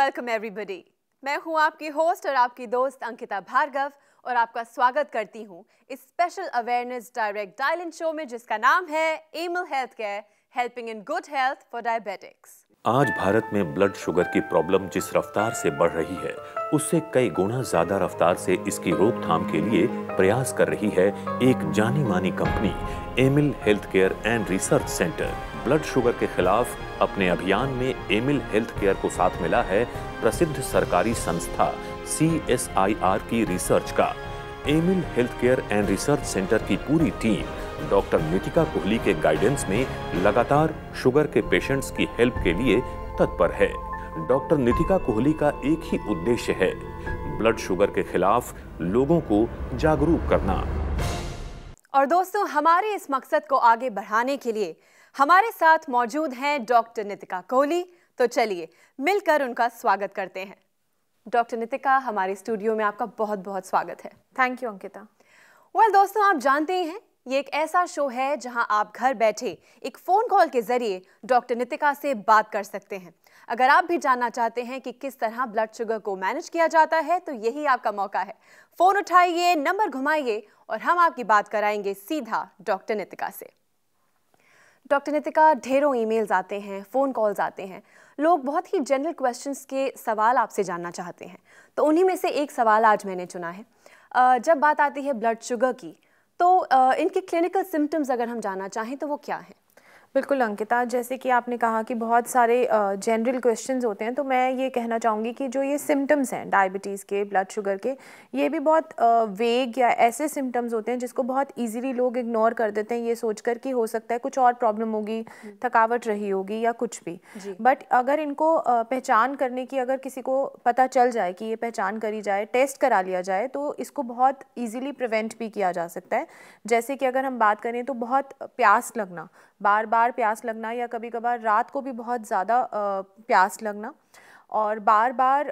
Welcome everybody. मैं हूं आपकी होस्ट और आपकी दोस्त अंकिता भार्गव और आपका स्वागत करती हूं इस special awareness direct dial in show में जिसका नाम है Emil health care, helping in good health for diabetics. आज भारत में ब्लड शुगर की प्रॉब्लम जिस रफ्तार से बढ़ रही है उससे कई गुना ज्यादा रफ्तार से इसकी रोकथाम के लिए प्रयास कर रही है एक जानी मानी company Aimil health care and research centre. Blood sugar के खिलाफ अपने अभियान में एमिल हेल्थ केयर को साथ मिला है प्रसिद्ध सरकारी संस्था CSIR की रिसर्च का। Aimil health care and research centre की पूरी टीम डॉक्टर नितिका कोहली के गाइडेंस में लगातार शुगर के पेशेंट्स की हेल्प के लिए तत्पर है। डॉक्टर नितिका कोहली का एक ही उद्देश्य है, ब्लड शुगर के खिलाफ लोगों को जागरूक करना। और दोस्तों, हमारे इस मकसद को आगे बढ़ाने के लिए हमारे साथ मौजूद हैं डॉक्टर नितिका कोहली। तो चलिए मिलकर उनका स्वागत करते हैं। डॉक्टर नितिका, हमारे स्टूडियो में आपका बहुत बहुत स्वागत है। Thank you Ankita. दोस्तों, आप जानते ही हैं ये एक ऐसा शो है जहां आप घर बैठे एक फोन कॉल के जरिए डॉक्टर नितिका से बात कर सकते हैं। अगर आप भी जानना चाहते हैं कि किस तरह ब्लड शुगर को मैनेज किया जाता है तो यही आपका मौका है। फोन उठाइए, नंबर घुमाइए और हम आपकी बात कराएंगे सीधा डॉक्टर नितिका से। डॉक्टर नितिका, ढेरों ईमेल्स आते हैं, फ़ोन कॉल्स आते हैं, लोग बहुत ही जनरल क्वेश्चंस के सवाल आपसे जानना चाहते हैं। तो उन्हीं में से एक सवाल आज मैंने चुना है। जब बात आती है ब्लड शुगर की तो इनके क्लिनिकल सिम्टम्स अगर हम जानना चाहें तो वो क्या हैं? बिल्कुल अंकिता, जैसे कि आपने कहा कि बहुत सारे जनरल क्वेश्चंस होते हैं, तो मैं ये कहना चाहूँगी कि जो ये सिम्टम्स हैं डायबिटीज़ के, ब्लड शुगर के, ये भी बहुत वेग या ऐसे सिम्टम्स होते हैं जिसको बहुत इजीली लोग इग्नोर कर देते हैं, ये सोचकर कि हो सकता है कुछ और प्रॉब्लम होगी, थकावट रही होगी या कुछ भी। बट अगर इनको पहचान करने की, अगर किसी को पता चल जाए कि ये पहचान करी जाए, टेस्ट करा लिया जाए, तो इसको बहुत ईजिली प्रिवेंट भी किया जा सकता है। जैसे कि अगर हम बात करें तो बहुत प्यास लगना, बार बार प्यास लगना, या कभी कभार रात को भी बहुत ज़्यादा प्यास लगना, और बार बार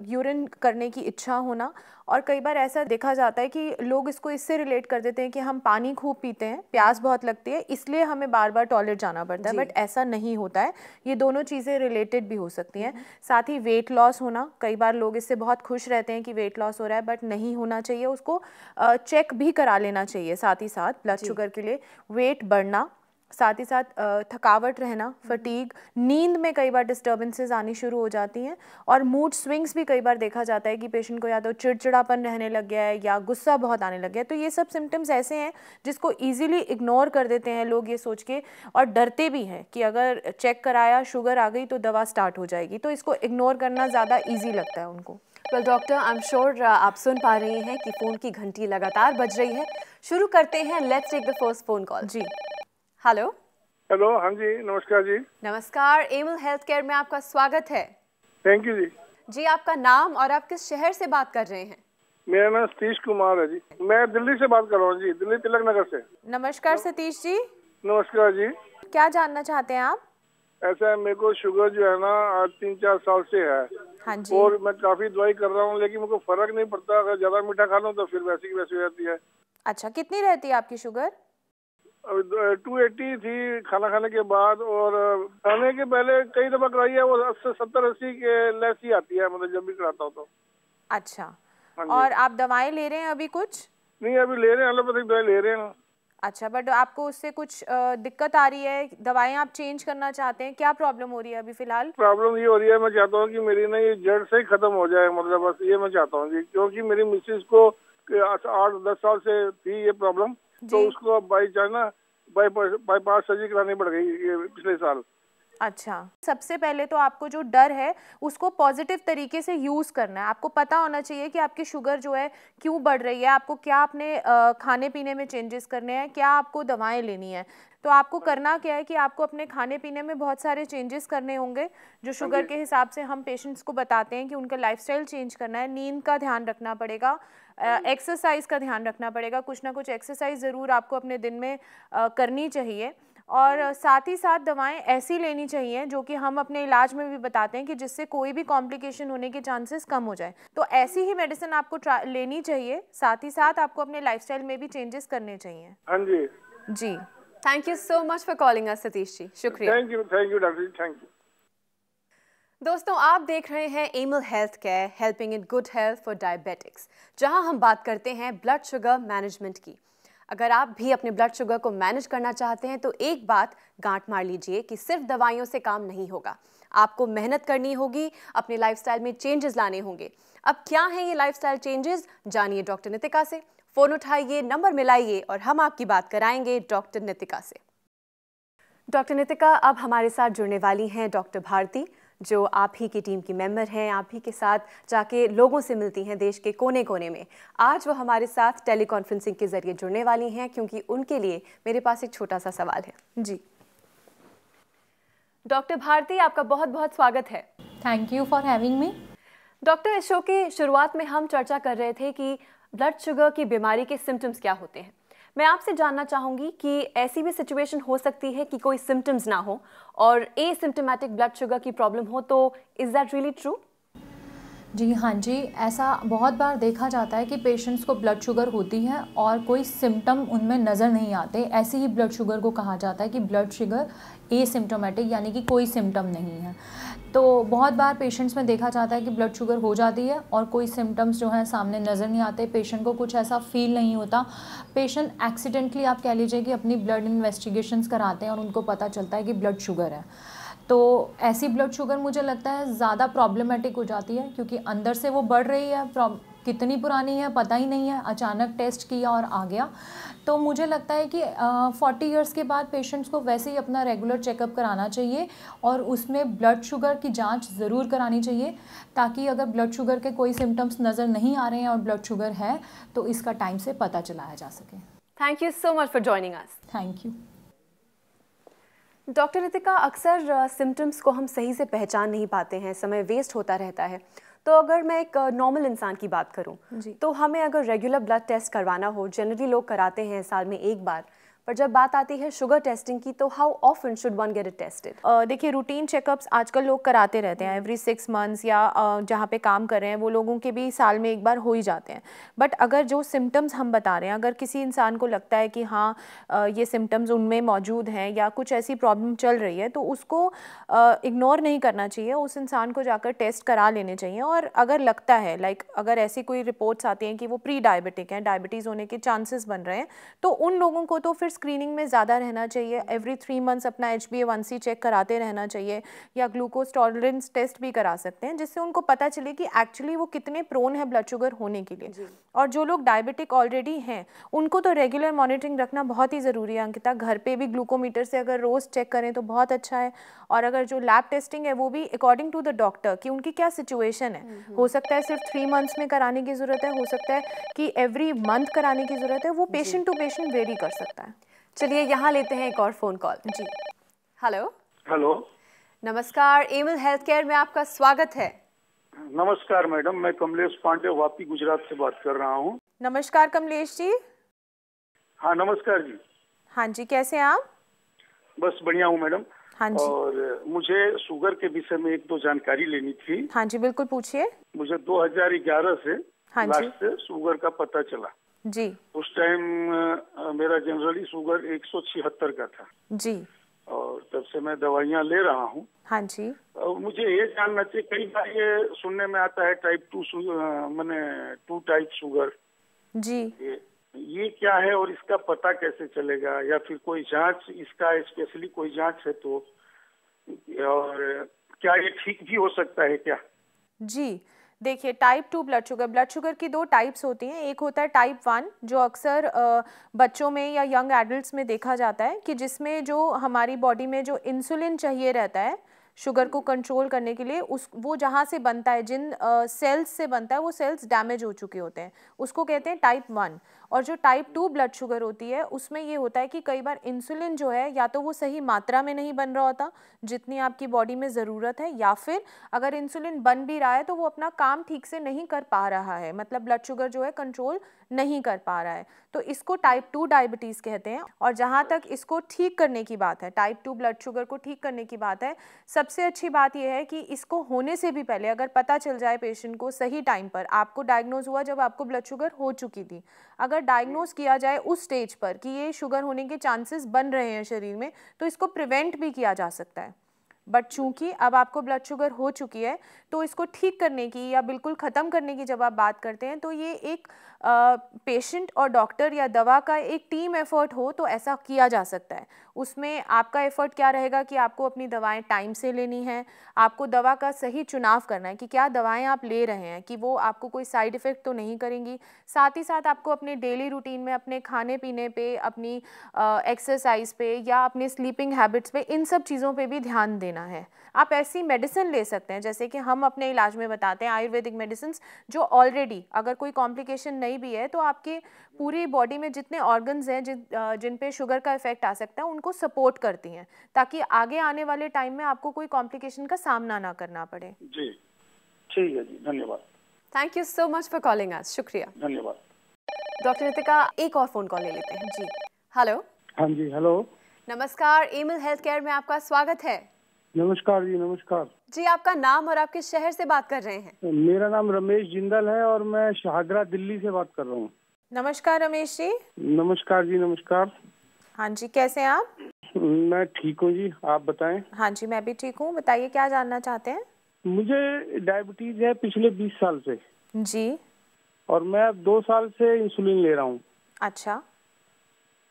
यूरिन करने की इच्छा होना। और कई बार ऐसा देखा जाता है कि लोग इसको इससे रिलेट कर देते हैं कि हम पानी खूब पीते हैं, प्यास बहुत लगती है, इसलिए हमें बार बार टॉयलेट जाना पड़ता है। बट ऐसा नहीं होता है, ये दोनों चीज़ें रिलेटेड भी हो सकती हैं। साथ ही वेट लॉस होना, कई बार लोग इससे बहुत खुश रहते हैं कि वेट लॉस हो रहा है, बट नहीं होना चाहिए, उसको चेक भी करा लेना चाहिए साथ ही साथ ब्लड शुगर के लिए। वेट बढ़ना, साथ ही साथ थकावट रहना, फटीग, नींद में कई बार डिस्टर्बेंसेस आनी शुरू हो जाती हैं, और मूड स्विंग्स भी कई बार देखा जाता है कि पेशेंट को या तो चिड़चिड़ापन रहने लग गया है या गुस्सा बहुत आने लग गया है। तो ये सब सिम्टम्स ऐसे हैं जिसको ईजिली इग्नोर कर देते हैं लोग, ये सोच के, और डरते भी हैं कि अगर चेक कराया, शुगर आ गई तो दवा स्टार्ट हो जाएगी, तो इसको इग्नोर करना ज़्यादा ईजी लगता है उनको। Well doctor, I am sure आप सुन पा रही हैं कि फ़ोन की घंटी लगातार बज रही है। शुरू करते हैं, let's take the first phone call. जी, हेलो। हेलो, हाँ जी, नमस्कार जी। नमस्कार, एमिल हेल्थ केयर में आपका स्वागत है। थैंक यू जी। जी, आपका नाम और आप किस शहर से बात कर रहे हैं? मेरा नाम सतीश कुमार है जी, मैं दिल्ली से बात कर रहा हूँ जी, दिल्ली तिलक नगर से। नमस्कार सतीश जी। नमस्कार जी। क्या जानना चाहते हैं आप? ऐसा है, मेरे को शुगर जो है ना 3-4 साल से है। हाँ जी। और मैं काफी दवाई कर रहा हूँ लेकिन मेरे को फर्क नहीं पड़ता। अगर ज्यादा मीठा खा लूँ तो फिर वैसी की वैसी हो जाती है। अच्छा, कितनी रहती है आपकी शुगर? 280 थी खाना खाने के बाद, और खाने के पहले कई दफा कराई है, वो 70-80 के लेस ही आती है, मतलब जब भी कराता हूँ तो। अच्छा, और आप दवाएं ले रहे हैं अभी कुछ? नहीं, अभी ले रहे हैं, एलोपैथिक दवाई ले रहे हैं। अच्छा, बट आपको उससे कुछ दिक्कत आ रही है? दवाएं आप चेंज करना चाहते हैं? क्या प्रॉब्लम हो रही है अभी फिलहाल? प्रॉब्लम ये हो रही है, मैं चाहता हूँ कि मेरी ना ये जड़ से ही खत्म हो जाए, मतलब बस ये मैं चाहता हूँ जी। क्योंकि मेरी मिसेज को 8-10 साल से थी ये प्रॉब्लम, तो उसको बाई चांस ना बाईपास सर्जरी करानी पड़ गई ये पिछले साल। अच्छा, सबसे पहले तो आपको जो डर है उसको पॉजिटिव तरीके से यूज़ करना है। आपको पता होना चाहिए कि आपकी शुगर जो है क्यों बढ़ रही है, आपको क्या अपने खाने पीने में चेंजेस करने हैं, क्या आपको दवाएं लेनी है। तो आपको करना क्या है कि आपको अपने खाने पीने में बहुत सारे चेंजेस करने होंगे, जो शुगर के हिसाब से हम पेशेंट्स को बताते हैं कि उनका लाइफस्टाइल चेंज करना है। नींद का ध्यान रखना पड़ेगा, एक्सरसाइज का ध्यान रखना पड़ेगा, कुछ ना कुछ एक्सरसाइज ज़रूर आपको अपने दिन में करनी चाहिए। और साथ ही साथ दवाएं ऐसी लेनी चाहिए जो कि हम अपने इलाज में भी बताते हैं कि जिससे कोई भी कॉम्प्लिकेशन होने के चांसेस कम हो जाए। तो ऐसी ही मेडिसिन आपको लेनी चाहिए। साथ ही साथ आपको अपने लाइफस्टाइल में भी चेंजेस करने चाहिए। हाँ जी जी। Thank you so much for calling us Satish ji, शुक्रिया। Thank you doctor ji, thank you. दोस्तों, आप देख रहे हैं Emil health care, helping in good health for diabetics, जहां हम बात करते हैं ब्लड शुगर मैनेजमेंट की। अगर आप भी अपने ब्लड शुगर को मैनेज करना चाहते हैं तो एक बात गांठ मार लीजिए कि सिर्फ दवाइयों से काम नहीं होगा। आपको मेहनत करनी होगी, अपने लाइफस्टाइल में चेंजेस लाने होंगे। अब क्या है ये लाइफस्टाइल चेंजेस, जानिए डॉक्टर नितिका से। फोन उठाइए, नंबर मिलाइए और हम आपकी बात कराएंगे डॉक्टर नितिका से। डॉक्टर नितिका, अब हमारे साथ जुड़ने वाली हैं डॉक्टर भारती, जो आप ही की टीम की मेंबर हैं। आप ही के साथ जाके लोगों से मिलती हैं देश के कोने कोने में। आज वो हमारे साथ टेलीकॉन्फ्रेंसिंग के जरिए जुड़ने वाली हैं, क्योंकि उनके लिए मेरे पास एक छोटा सा सवाल है। जी डॉक्टर भारती, आपका बहुत बहुत स्वागत है। Thank you for having me. Doctor, इस शो की शुरुआत में हम चर्चा कर रहे थे कि ब्लड शुगर की बीमारी के सिम्टम्स क्या होते हैं। मैं आपसे जानना चाहूँगी कि ऐसी भी सिचुएशन हो सकती है कि कोई सिम्टम्स ना हो और एसिम्टोमेटिक ब्लड शुगर की प्रॉब्लम हो, तो इज़ दैट रियली ट्रू? जी हाँ जी, ऐसा बहुत बार देखा जाता है कि पेशेंट्स को ब्लड शुगर होती है और कोई सिम्टम उनमें नज़र नहीं आते। ऐसे ही ब्लड शुगर को कहा जाता है कि ब्लड शुगर एसिम्टोमेटिक, यानी कि कोई सिम्टम नहीं है। तो बहुत बार पेशेंट्स में देखा जाता है कि ब्लड शुगर हो जाती है और कोई सिम्टम्स जो हैं सामने नज़र नहीं आते, पेशेंट को कुछ ऐसा फील नहीं होता। पेशेंट एक्सीडेंटली, आप कह लीजिए कि अपनी ब्लड इन्वेस्टिगेशंस कराते हैं और उनको पता चलता है कि ब्लड शुगर है। तो ऐसी ब्लड शुगर मुझे लगता है ज़्यादा प्रॉब्लमेटिक हो जाती है, क्योंकि अंदर से वो बढ़ रही है, कितनी पुरानी है पता ही नहीं है, अचानक टेस्ट किया और आ गया। तो मुझे लगता है कि 40 इयर्स के बाद पेशेंट्स को वैसे ही अपना रेगुलर चेकअप कराना चाहिए और उसमें ब्लड शुगर की जांच ज़रूर करानी चाहिए, ताकि अगर ब्लड शुगर के कोई सिम्टम्स नज़र नहीं आ रहे हैं और ब्लड शुगर है तो इसका टाइम से पता चलाया जा सके। Thank you so much for joining us. Thank you. Doctor Nitika, अक्सर सिम्टम्स को हम सही से पहचान नहीं पाते हैं, समय वेस्ट होता रहता है। तो अगर मैं एक नॉर्मल इंसान की बात करूं, तो हमें अगर रेगुलर ब्लड टेस्ट करवाना हो, जनरली लोग कराते हैं साल में एक बार, पर जब बात आती है शुगर टेस्टिंग की, तो how often should one get it tested? देखिए, रूटीन चेकअप्स आजकल लोग कराते रहते हैं, एवरी 6 मंथ्स या जहाँ पे काम कर रहे हैं वो लोगों के भी साल में एक बार हो ही जाते हैं। बट अगर जो सिम्टम्स हम बता रहे हैं, अगर किसी इंसान को लगता है कि हाँ ये सिम्टम्स उनमें मौजूद हैं या कुछ ऐसी प्रॉब्लम चल रही है, तो उसको इग्नोर नहीं करना चाहिए, उस इंसान को जाकर टेस्ट करा लेने चाहिए। और अगर लगता है अगर ऐसी कोई रिपोर्ट्स आती हैं कि वो प्री डायबिटिक हैं, डायबिटीज़ होने के चांसेस बन रहे हैं, तो उन लोगों को तो फिर स्क्रीनिंग में ज़्यादा रहना चाहिए। एवरी 3 मंथ्स अपना HbA1c चेक कराते रहना चाहिए, या ग्लूकोज टॉलरेंस टेस्ट भी करा सकते हैं, जिससे उनको पता चले कि एक्चुअली वो कितने प्रोन है ब्लड शुगर होने के लिए। और जो लोग डायबिटिक ऑलरेडी हैं उनको तो रेगुलर मॉनिटरिंग रखना बहुत ही ज़रूरी है अंकिता। घर पे भी ग्लूकोमीटर से अगर रोज़ चेक करें तो बहुत अच्छा है। और अगर जो लैब टेस्टिंग है वो भी अकॉर्डिंग टू द डॉक्टर कि उनकी क्या सिचुएशन है, हो सकता है सिर्फ 3 मंथ्स में कराने की ज़रूरत है, हो सकता है कि एवरी मंथ कराने की ज़रूरत है, वो पेशेंट टू पेशेंट वेरी कर सकता है। चलिए यहाँ लेते हैं एक और फोन कॉल। जी हेलो। नमस्कार, एमिल हेल्थ केयर में आपका स्वागत है। नमस्कार मैडम, मैं कमलेश पांडे वापी गुजरात से बात कर रहा हूँ। नमस्कार कमलेश जी। हाँ नमस्कार जी। हाँ जी, कैसे हैं आप? बस बढ़िया हूँ मैडम। हाँ जी। और मुझे शुगर के विषय में 1-2 जानकारी लेनी थी। हाँ जी बिल्कुल, पूछिए। मुझे 2011 से हाँ जी लास्ट से शुगर का पता चला जी। उस टाइम मेरा जनरली शुगर 176 का था जी। और तब से मैं दवाइयाँ ले रहा हूँ। हाँ जी। और मुझे ये जानना चाहिए, कई बार ये सुनने में आता है टाइप 2 मैंने 2 टाइप शुगर जी। ये क्या है और इसका पता कैसे चलेगा, या फिर कोई जांच इसका स्पेशली कोई जांच है तो, और क्या ये ठीक भी हो सकता है क्या? जी देखिए, टाइप 2 ब्लड शुगर की 2 टाइप्स होती हैं। एक होता है टाइप 1 जो अक्सर बच्चों में या यंग एडल्ट्स में देखा जाता है, कि जिसमें जो हमारी बॉडी में जो इंसुलिन चाहिए रहता है शुगर को कंट्रोल करने के लिए, वो जहाँ से बनता है, जिन सेल्स से बनता है, वो सेल्स डैमेज हो चुके होते हैं, उसको कहते हैं टाइप 1। और जो टाइप 2 ब्लड शुगर होती है उसमें ये होता है कि कई बार इंसुलिन जो है या तो वो सही मात्रा में नहीं बन रहा होता जितनी आपकी बॉडी में ज़रूरत है, या फिर अगर इंसुलिन बन भी रहा है तो वो अपना काम ठीक से नहीं कर पा रहा है, मतलब ब्लड शुगर जो है कंट्रोल नहीं कर पा रहा है, तो इसको टाइप 2 डायबिटीज़ कहते हैं। और जहाँ तक इसको ठीक करने की बात है, टाइप 2 ब्लड शुगर को ठीक करने की बात है, सबसे अच्छी बात यह है कि इसको होने से भी पहले अगर पता चल जाए पेशेंट को सही टाइम पर, आपको डायग्नोज हुआ जब आपको ब्लड शुगर हो चुकी थी, अगर डायग्नोज किया जाए उस स्टेज पर कि ये शुगर होने के चांसेस बन रहे हैं शरीर में, तो इसको प्रिवेंट भी किया जा सकता है। बट चूंकि अब आपको ब्लड शुगर हो चुकी है तो इसको ठीक करने की या बिल्कुल ख़त्म करने की जब आप बात करते हैं तो ये एक पेशेंट और डॉक्टर या दवा का एक टीम एफर्ट हो तो ऐसा किया जा सकता है। उसमें आपका एफर्ट क्या रहेगा कि आपको अपनी दवाएं टाइम से लेनी है, आपको दवा का सही चुनाव करना है कि क्या दवाएं आप ले रहे हैं कि वो आपको कोई साइड इफ़ेक्ट तो नहीं करेंगी। साथ ही साथ आपको अपने डेली रूटीन में अपने खाने पीने पे, अपनी एक्सरसाइज पे या अपने स्लीपिंग हैबिट्स पे, इन सब चीज़ों पे भी ध्यान देना है। आप ऐसी मेडिसिन ले सकते हैं जैसे कि हम अपने इलाज में बताते हैं आयुर्वेदिक मेडिसिन जो ऑलरेडी अगर कोई कॉम्प्लिकेशन नहीं भी है तो आपके पूरी बॉडी में जितने ऑर्गन्स हैं जिन पे शुगर का इफेक्ट आ सकता है उनको सपोर्ट करती हैं ताकि आगे आने वाले टाइम में आपको कोई कॉम्प्लिकेशन का सामना ना करना पड़े। जी ठीक है जी, धन्यवाद। Thank you so much for calling अस। शुक्रिया। धन्यवाद। डॉक्टर नितिका, एक और फोन कॉल ले लेते हैं। जी हेलो। हाँ जी, हेलो। नमस्कार, एमिल हेल्थ केयर में आपका स्वागत है। नमस्कार जी, नमस्कार जी। आपका नाम और आप किस शहर से बात कर रहे हैं? मेरा नाम रमेश जिंदल है और मैं शाहदरा दिल्ली से बात कर रहा हूँ। नमस्कार रमेश जी। नमस्कार जी, नमस्कार। हाँ जी, कैसे हैं आप? मैं ठीक हूँ जी, आप बताएं। हाँ जी, मैं भी ठीक हूँ। बताइए क्या जानना चाहते हैं? मुझे डायबिटीज है पिछले 20 साल से जी। और मैं अब 2 साल से इंसुलिन ले रहा हूँ। अच्छा,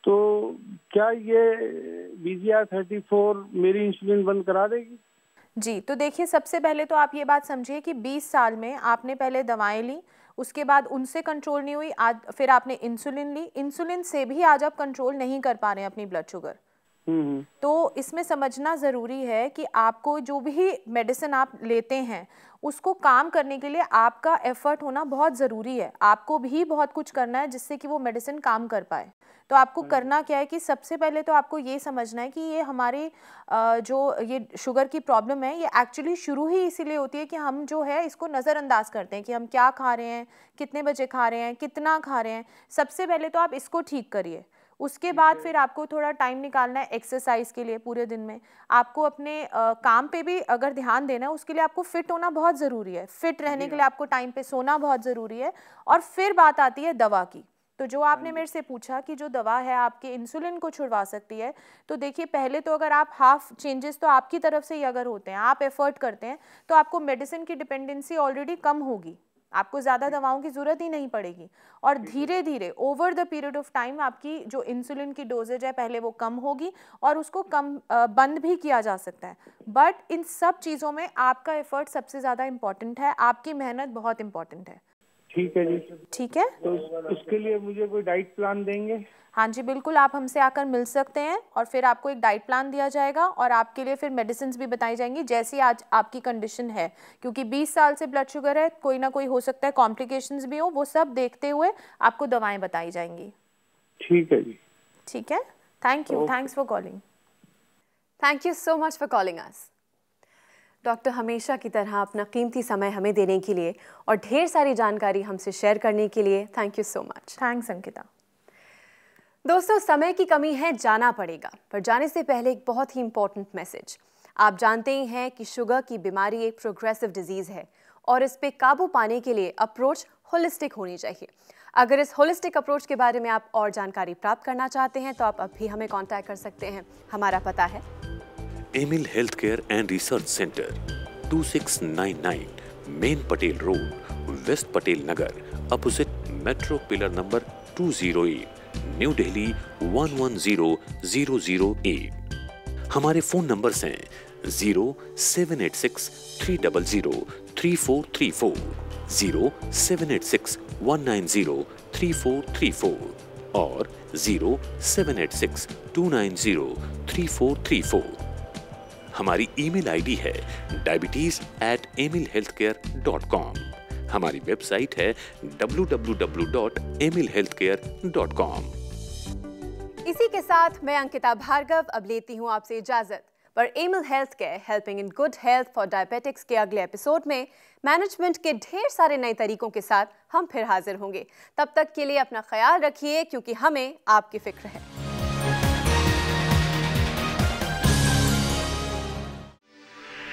तो क्या ये BGR-34 मेरी इंसुलिन बंद करा देगी? जी। तो देखिए, सबसे पहले तो आप ये बात समझिए कि 20 साल में आपने पहले दवाएं ली, उसके बाद उनसे कंट्रोल नहीं हुई, आज फिर आपने इंसुलिन ली, इंसुलिन से भी आज आप कंट्रोल नहीं कर पा रहे हैं अपनी ब्लड शुगर। तो इसमें समझना ज़रूरी है कि आपको जो भी मेडिसिन आप लेते हैं उसको काम करने के लिए आपका एफर्ट होना बहुत ज़रूरी है। आपको भी बहुत कुछ करना है जिससे कि वो मेडिसिन काम कर पाए। तो आपको करना क्या है कि सबसे पहले तो आपको ये समझना है कि ये हमारी जो ये शुगर की प्रॉब्लम है ये एक्चुअली शुरू ही इसीलिए होती है कि हम जो है इसको नज़रअंदाज करते हैं कि हम क्या खा रहे हैं, कितने बजे खा रहे हैं, कितना खा रहे हैं। सबसे पहले तो आप इसको ठीक करिए। उसके बाद फिर आपको थोड़ा टाइम निकालना है एक्सरसाइज के लिए। पूरे दिन में आपको अपने काम पे भी अगर ध्यान देना है, उसके लिए आपको फिट होना बहुत ज़रूरी है। फिट रहने के लिए आपको टाइम पे सोना बहुत ज़रूरी है। और फिर बात आती है दवा की। तो जो आपने मेरे से पूछा कि जो दवा है आपके इंसुलिन को छुड़वा सकती है, तो देखिए पहले तो अगर आप हाफ चेंजेस तो आपकी तरफ से ही अगर होते हैं, आप एफर्ट करते हैं, तो आपको मेडिसिन की डिपेंडेंसी ऑलरेडी कम होगी, आपको ज़्यादा दवाओं की ज़रूरत ही नहीं पड़ेगी। और धीरे धीरे over the period of time आपकी जो इंसुलिन की डोजेज है पहले वो कम होगी और उसको बंद भी किया जा सकता है। बट इन सब चीज़ों में आपका एफर्ट सबसे ज़्यादा इम्पॉर्टेंट है, आपकी मेहनत बहुत इम्पॉर्टेंट है। ठीक है जी। ठीक है, तो उसके लिए मुझे कोई डाइट प्लान देंगे? हाँ जी, बिल्कुल। आप हमसे आकर मिल सकते हैं और फिर आपको एक डाइट प्लान दिया जाएगा और आपके लिए फिर मेडिसिन भी बताई जाएंगी जैसी आज आपकी कंडीशन है। क्योंकि 20 साल से ब्लड शुगर है, कोई ना कोई हो सकता है कॉम्प्लिकेशंस भी हो, वो सब देखते हुए आपको दवाएं बताई जाएंगी। ठीक है जी। ठीक है, thank you, thanks for calling. Thank you so much for calling us. Doctor हमेशा की तरह अपना कीमती समय हमें देने के लिए और ढेर सारी जानकारी हमसे शेयर करने के लिए thank you so much. Thanks Ankita. दोस्तों, समय की कमी है, जाना पड़ेगा, पर जाने से पहले एक बहुत ही इंपॉर्टेंट मैसेज। आप जानते ही हैं कि शुगर की बीमारी एक प्रोग्रेसिव डिजीज़ है और इस पे काबू पाने के लिए अप्रोच होलिस्टिक होनी चाहिए। अगर इस होलिस्टिक अप्रोच के बारे में आप और जानकारी प्राप्त करना चाहते हैं तो आप अभी हमें कांटेक्ट कर सकते हैं। हमारा पता है Aimil health care and research centre, 2699 main Patel road, west Patel Nagar, opposite metro pillar number 208, new Delhi 110008। हमारे फोन नंबर्स हैं 0786-300-3434, 0786-190-3434 और 0786-290-3434। हमारी ईमेल आईडी है diabetes@emilhealthcare.com। हमारी वेबसाइट है www.emilhealthcare.com। इसी के साथ मैं अंकिता भार्गव अब लेती हूँ आपसे इजाजत। पर Aimil health care helping in good health for diabetics के अगले एपिसोड में मैनेजमेंट के ढेर सारे नए तरीकों के साथ हम फिर हाजिर होंगे। तब तक के लिए अपना ख्याल रखिए क्योंकि हमें आपकी फिक्र है।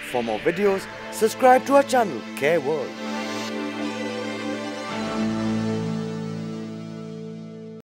For more videos, subscribe to our channel, Care World.